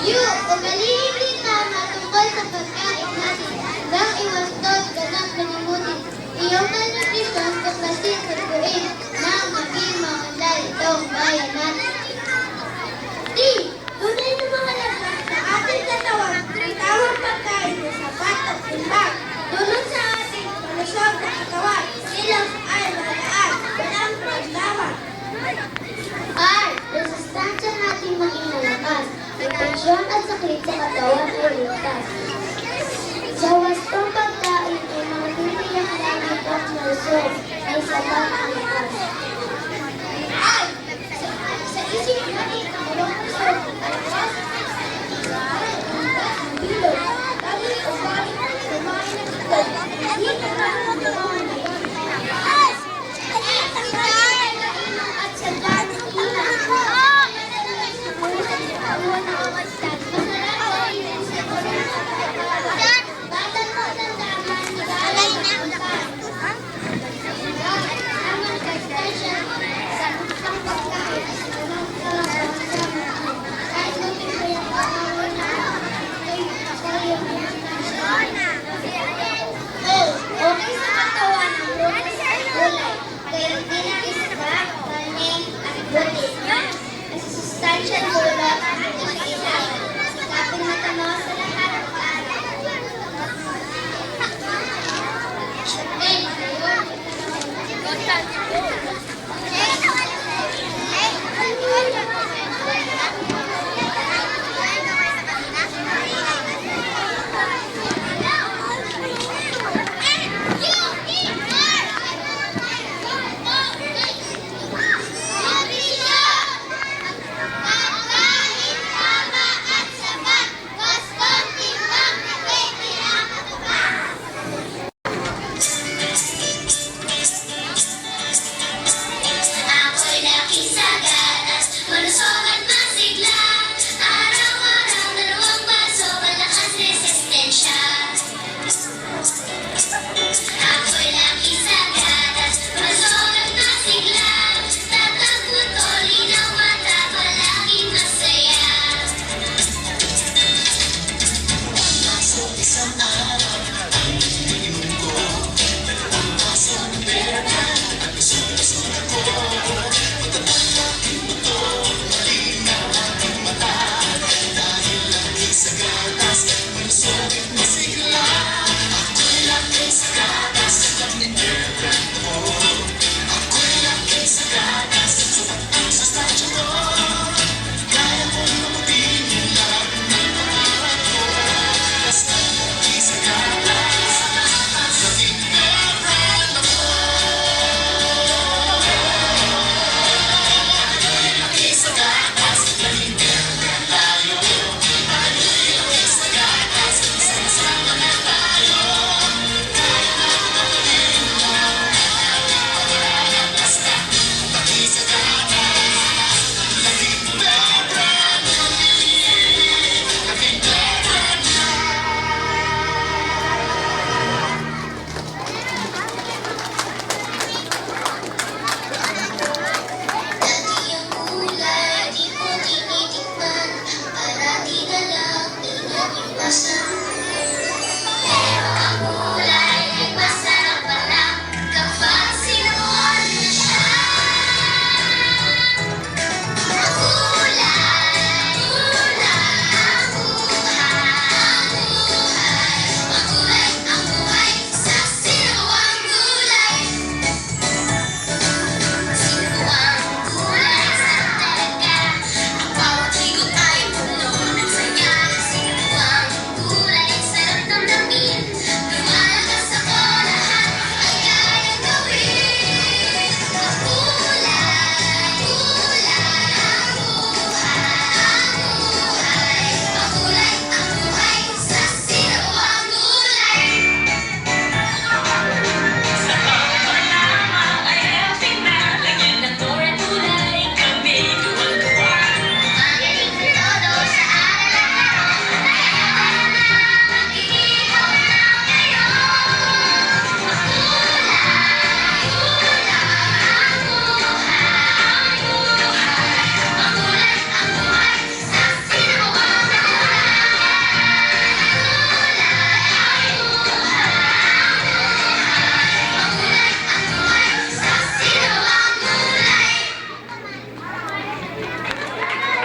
Ugaliin din tama tungkol sa pagkain natin hanggang iwastot ganap kalimutin. Iyong malnutrisyon tuklasin sa tuwin na maging maunlad itong bayan natin. D. Tunay na mahalaga sa ating katawan ang tamang pagkain na sapat at timbang. Tulong sa ating palusog na katawan, silang ay magaan, walang problema. R. Resistensya natin maging malakas. Infeksyon at sakit sa katawan ay ligtas. Sa wastong pagkain ay mga titiyak namin at malusog ay sapat